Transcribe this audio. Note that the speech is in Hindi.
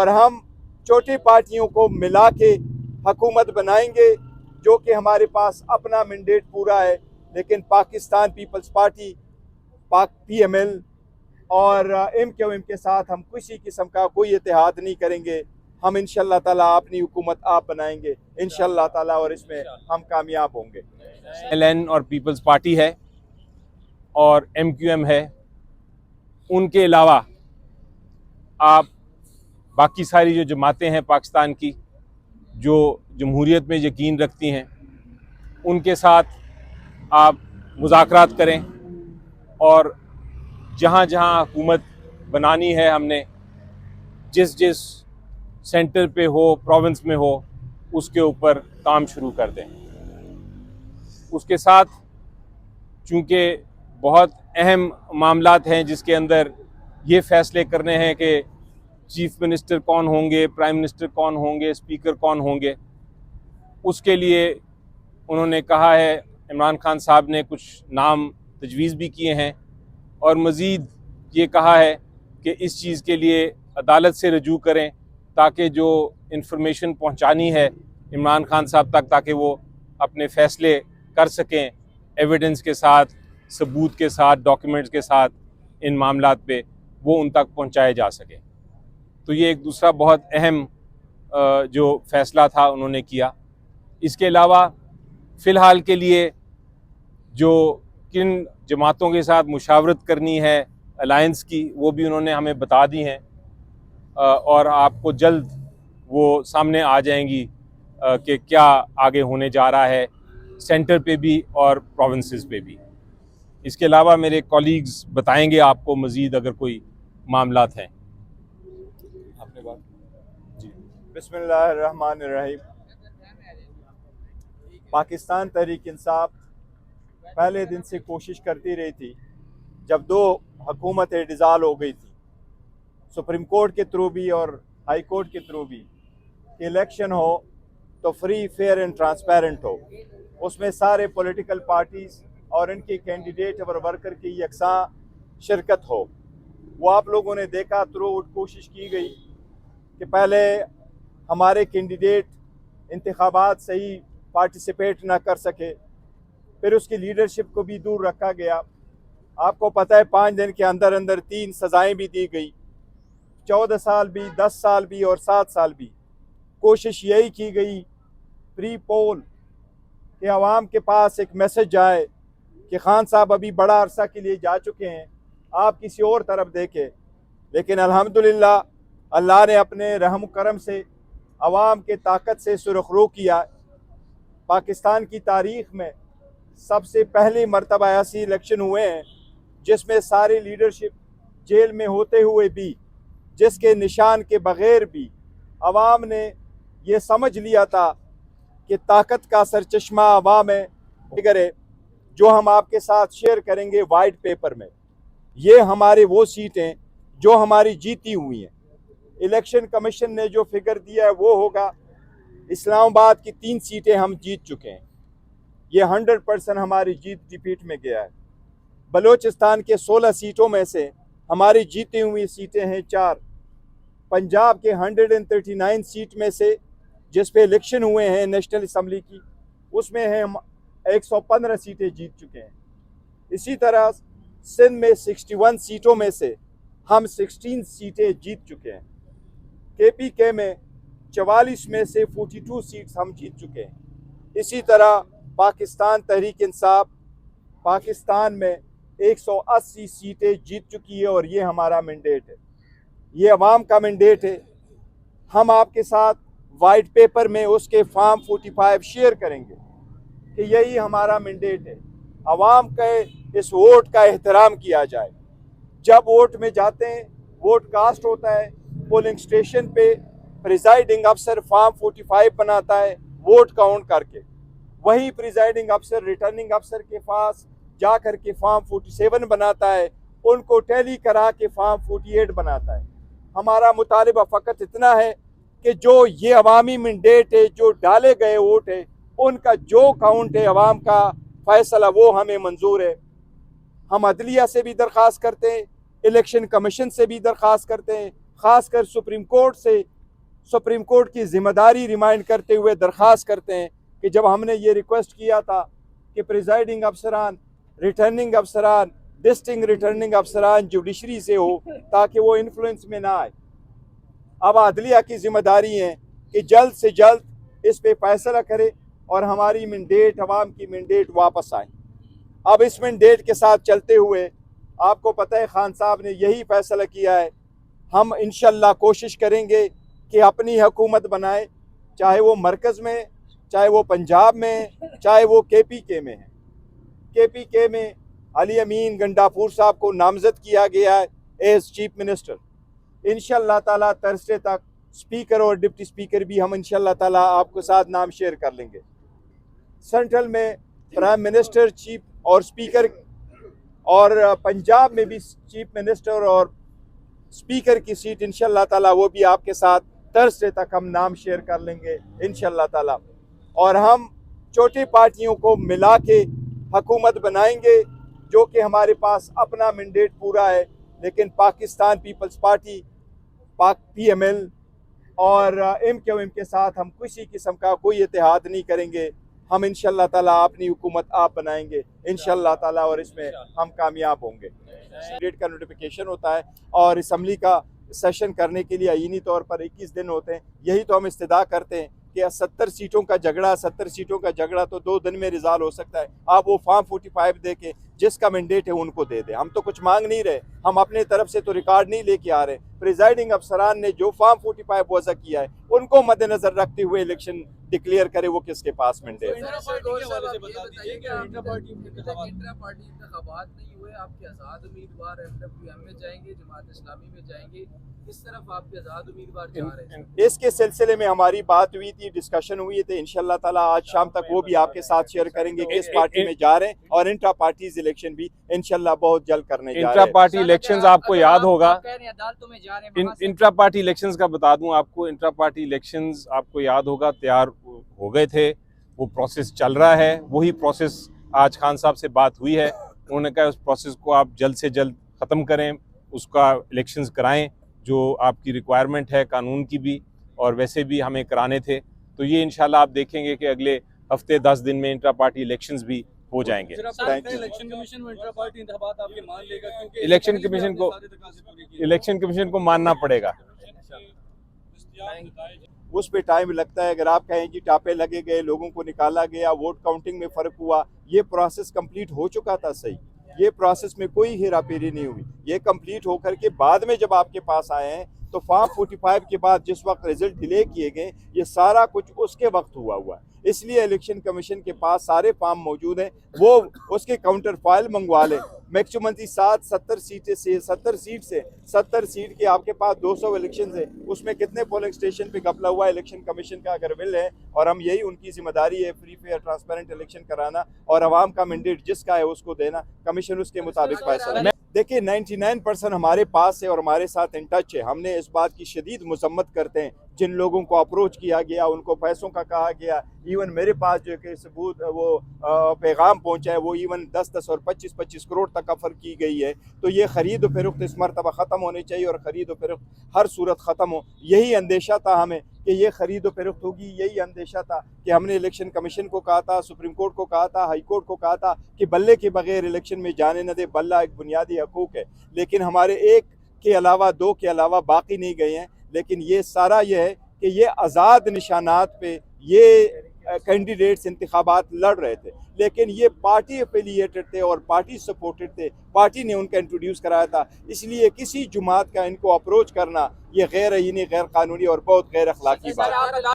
और हम छोटी पार्टियों को मिला के हुकूमत बनाएंगे, जो कि हमारे पास अपना मैंडेट पूरा है। लेकिन पाकिस्तान पीपल्स पार्टी PML और MQM के साथ हम किसी किस्म का कोई इत्तेहाद नहीं करेंगे। हम इंशाअल्लाह ताला अपनी हुकूमत आप बनाएंगे इंशाअल्लाह ताला, और इसमें हम कामयाब होंगे। LN और पीपल्स पार्टी है और MQM है, उनके अलावा आप बाकी सारी जो जमातें हैं पाकिस्तान की, जो जमहूरियत में यकीन रखती हैं, उनके साथ आप मुज़ाकरात करें और जहाँ जहाँ हुकूमत बनानी है, हमने जिस जिस सेंटर पे हो, प्रोविंस में हो, उसके ऊपर काम शुरू कर दें। उसके साथ चूँकि बहुत अहम मामलात हैं जिसके अंदर ये फ़ैसले करने हैं कि चीफ मिनिस्टर कौन होंगे, प्राइम मिनिस्टर कौन होंगे, स्पीकर कौन होंगे, उसके लिए उन्होंने कहा है, इमरान खान साहब ने कुछ नाम तजवीज़ भी किए हैं और मज़ीद ये कहा है कि इस चीज़ के लिए अदालत से रजू करें ताकि जो इंफॉर्मेशन पहुंचानी है इमरान खान साहब तक, ताकि वो अपने फ़ैसले कर सकें एविडेंस के साथ, सबूत के साथ, डॉक्यूमेंट्स के साथ, इन मामलात पे वो उन तक पहुंचाए जा सके। तो ये एक दूसरा बहुत अहम जो फ़ैसला था उन्होंने किया। इसके अलावा फ़िलहाल के लिए जो किन जमातों के साथ मुशावरत करनी है अलायंस की, वो भी उन्होंने हमें बता दी हैं और आपको जल्द वो सामने आ जाएंगी कि क्या आगे होने जा रहा है सेंटर पे भी और प्रोविंसेस पे भी। इसके अलावा मेरे कॉलीग्स बताएंगे आपको मज़ीद अगर कोई मामलात हैं। आपने बात जी। बिस्मिल्लाहिर्रहमानिर्रहीम। पाकिस्तान तहरीक इंसाफ पहले दिन से कोशिश करती रही थी, जब दो हुकूमतें डिज़ाल्व हो गई थी, सुप्रीम कोर्ट के थ्रू भी और हाई कोर्ट के थ्रू भी, कि इलेक्शन हो तो फ्री, फेयर एंड ट्रांसपेरेंट हो, उसमें सारे पॉलिटिकल पार्टीज़ और इनके कैंडिडेट और वर्कर की यकसा शिरकत हो। वो आप लोगों ने देखा, थ्रू कोशिश की गई कि पहले हमारे कैंडिडेट इंतखाबात सही पार्टिसिपेट ना कर सके, फिर उसकी लीडरशिप को भी दूर रखा गया। आपको पता है 5 दिन के अंदर अंदर 3 सज़ाएँ भी दी गई, 14 साल भी, 10 साल भी और 7 साल भी। कोशिश यही की गई प्री पोल कि आवाम के पास एक मैसेज जाए कि खान साहब अभी बड़ा अरसा के लिए जा चुके हैं, आप किसी और तरफ देखें। लेकिन अल्हम्दुलिल्लाह अल्लाह ने अपने रहम करम से आवाम के ताकत से सुरखरू किया। पाकिस्तान की तारीख़ में सबसे पहली मरतबा ऐसी इलेक्शन हुए हैं जिसमें सारी लीडरशिप जेल में होते हुए भी, जिसके निशान के बग़ैर भी आवाम ने ये समझ लिया था कि ताकत का सरचश्मा आवाम है। फिगर जो हम आपके साथ शेयर करेंगे वाइट पेपर में, ये हमारे वो सीटें जो हमारी जीती हुई हैं। इलेक्शन कमीशन ने जो फिगर दिया है वो होगा, इस्लामाबाद की 3 सीटें हम जीत चुके हैं, ये 100% हमारी जीत डिफीट में गया है। बलूचिस्तान के 16 सीटों में से हमारी जीती हुई सीटें हैं 4। पंजाब के 139 सीट में से जिस पे इलेक्शन हुए हैं नेशनल असम्बली की, उसमें हैं हम 115 सीटें जीत चुके हैं। इसी तरह सिंध में 61 सीटों में से हम 16 सीटें जीत चुके हैं। KPK में 44 में से 42 सीट्स हम जीत चुके हैं। इसी तरह पाकिस्तान तहरीक इंसाफ पाकिस्तान में 180 सीटें जीत चुकी है और ये हमारा मैंडेट है, ये अवाम का मैंडेट है। हम आपके साथ वाइट पेपर में उसके फॉर्म 45 शेयर करेंगे कि यही हमारा मैंडेट है, अवाम के इस वोट का एहतराम किया जाए। जब वोट में जाते हैं, वोट कास्ट होता है, पोलिंग स्टेशन पे प्रिजाइडिंग अफसर फॉर्म 45 बनाता है वोट काउंट करके, वही प्रिजाइडिंग अफसर रिटर्निंग अफसर के पास जा कर के फॉर्म 47 बनाता है, उनको टैली करा के फॉर्म 48 बनाता है। हमारा मुतालिबा फ़कत इतना है कि जो ये अवामी मैंडेट है, जो डाले गए वोट है, उनका जो काउंट है अवाम का फ़ैसला, वो हमें मंजूर है। हम अदलिया से भी दरख्वास्त करते हैं, इलेक्शन कमीशन से भी दरख्वास्त करते हैं, ख़ासकर सुप्रीम कोर्ट की ज़िम्मेदारी रिमाइंड करते हुए दरख्वास्त करते हैं कि जब हमने ये रिक्वेस्ट किया था कि प्रिजाइडिंग अफसरान, रिटर्निंग अफसरान, डिस्ट्रिक्ट रिटर्निंग अफसरान जुडिशरी से हो ताकि वो इन्फ्लुएंस में ना आए, अब अदलिया की ज़िम्मेदारी है कि जल्द से जल्द इस पे फैसला करे और हमारी मैंडेट, अवाम की मैंडेट वापस आए। अब इस मैंडेट के साथ चलते हुए आपको पता है खान साहब ने यही फैसला किया है, हम इंशाल्लाह कोशिश करेंगे कि अपनी हुकूमत बनाए, चाहे वो मरकज़ में, चाहे वो पंजाब में, चाहे वो KPK में है। KPK में अली अमीन गंडापुर साहब को नामजद किया गया है एज चीफ मिनिस्टर। इंशाल्लाह ताला थर्सडे तक स्पीकर और डिप्टी स्पीकर भी हम इंशाल्लाह ताला आपके साथ नाम शेयर कर लेंगे। सेंट्रल में प्राइम मिनिस्टर, चीफ और स्पीकर, और पंजाब में भी चीफ मिनिस्टर और स्पीकर की सीट इंशाल्लाह ताला वो भी आपके साथ थर्सडे तक हम नाम शेयर कर लेंगे इंशाल्लाह ताला। और हम छोटी पार्टियों को मिला के हुकूमत बनाएंगे जो कि हमारे पास अपना मैंडेट पूरा है, लेकिन पाकिस्तान पीपल्स पार्टी PML और MQM के साथ हम किसी किस्म का कोई इत्तेहाद नहीं करेंगे। हम इंशाल्लाह ताला अपनी हुकूमत आप बनाएंगे इंशाल्लाह ताला और इसमें हम कामयाब होंगे। डेट का नोटिफिकेशन होता है और असम्बली का सेशन करने के लिए आईनी तौर पर 21 दिन होते हैं। यही तो हम इस्तदा करते हैं कि 70 सीटों का झगड़ा तो 2 दिन में रिजॉल्व हो सकता है। आप वो फॉर्म 45 दे के जिसका मैंडेट है उनको दे दें। हम तो कुछ मांग नहीं रहे, हम अपने तरफ से तो रिकॉर्ड नहीं लेके आ रहे। प्रिजाइडिंग अफसरान ने जो फॉर्म 45 वज़ा किया है उनको मद्देनजर रखते हुए इलेक्शन डिक्लेयर करे वो किसके पास मैंडेट है। आपके आज़ाद उम्मीदवार MWM में जाएंगे, जमात इस्लामी में जाएंगे, किस तरफ आपके आज़ाद उम्मीदवार जा रहे हैं? इसके सिलसिले में हमारी बात हुई थी, डिस्कशन हुई थी। इंशाल्लाह ताला आज शाम तक वो भी आपके साथ शेयर करेंगे किस पार्टी में जा रहे हैं, और इंट्रा पार्टीज इलेक्शन भी इंशाल्लाह बहुत जल्द करने जा रहे हैं। इंट्रा पार्टी इलेक्शंस आपको याद होगा, इंट्रा पार्टी इलेक्शंस का बता दूं आपको, इंट्रा पार्टी इलेक्शंस आपको याद होगा तैयार हो गए थे, वो प्रोसेस चल रहा है। वही प्रोसेस आज खान साहब से बात हुई है, उन्होंने कहा उस प्रोसेस को आप जल्द से जल्द ख़त्म करें, उसका इलेक्शंस कराएं जो आपकी रिक्वायरमेंट है कानून की भी, और वैसे भी हमें कराने थे। तो ये इंशाल्लाह आप देखेंगे कि अगले हफ्ते 10 दिन में इंट्रा पार्टी इलेक्शंस भी हो जाएंगे। इलेक्शन कमीशन को मानना पड़ेगा, उस पर टाइम लगता है। अगर आप कहें कि टापे लगे गए, लोगों को निकाला गया, वोट काउंटिंग में फ़र्क हुआ, ये प्रोसेस कंप्लीट हो चुका था। सही, ये प्रोसेस में कोई हेराफेरी नहीं हुई। ये कंप्लीट होकर के बाद में जब आपके पास आए हैं तो फॉर्म 45 के बाद जिस वक्त रिजल्ट डिले किए गए, ये सारा कुछ उसके वक्त हुआ है। इसलिए इलेक्शन कमीशन के पास सारे फॉर्म मौजूद हैं, वो उसके काउंटर फाइल मंगवा लें। मैक्सिमम 70 सीट से 70 सीट के आपके पास 200 इलेक्शन है, उसमें कितने पोलिंग स्टेशन पे घपला हुआ इलेक्शन कमीशन का अगर विल है, और हम यही उनकी जिम्मेदारी है फ्री फेयर ट्रांसपेरेंट इलेक्शन कराना और आवाम का मैंडेट जिसका है उसको देना, कमीशन उसके मुताबिक फैसला। देखिए 99% हमारे पास है और हमारे साथ इन टच है। हमने इस बात की शदीद मजम्मत करते हैं जिन लोगों को अप्रोच किया गया, उनको पैसों का कहा गया। इवन मेरे पास जो कि सबूत वो पैगाम पहुंचा है, वो इवन 10-10 और 25-25 करोड़ तक ऑफर की गई है। तो ये ख़रीद फरोख्त इस मरतबा ख़त्म होनी चाहिए और ख़रीद फरोख्त हर सूरत ख़त्म हो। यही अंदेशा था हमें कि ये ख़रीद फरोख्त होगी, यही अंदेशा था कि हमने इलेक्शन कमीशन को कहा था, सुप्रीम कोर्ट को कहा था, हाई कोर्ट को कहा था कि बल्ले के बगैर इलेक्शन में जाने न दे। बल्ला एक बुनियादी हकूक़ है, लेकिन हमारे एक के अलावा 2 के अलावा बाकी नहीं गए हैं। लेकिन ये सारा ये है कि ये आज़ाद निशानात पे ये कैंडिडेट्स इंतखाबात लड़ रहे थे, लेकिन ये पार्टी एफिलिएटेड थे और पार्टी सपोर्टेड थे, पार्टी ने उनका इंट्रोड्यूस कराया था। इसलिए किसी जुमात का इनको अप्रोच करना ये गैर आईनी, गैर कानूनी और बहुत गैर अखलाकी बात है।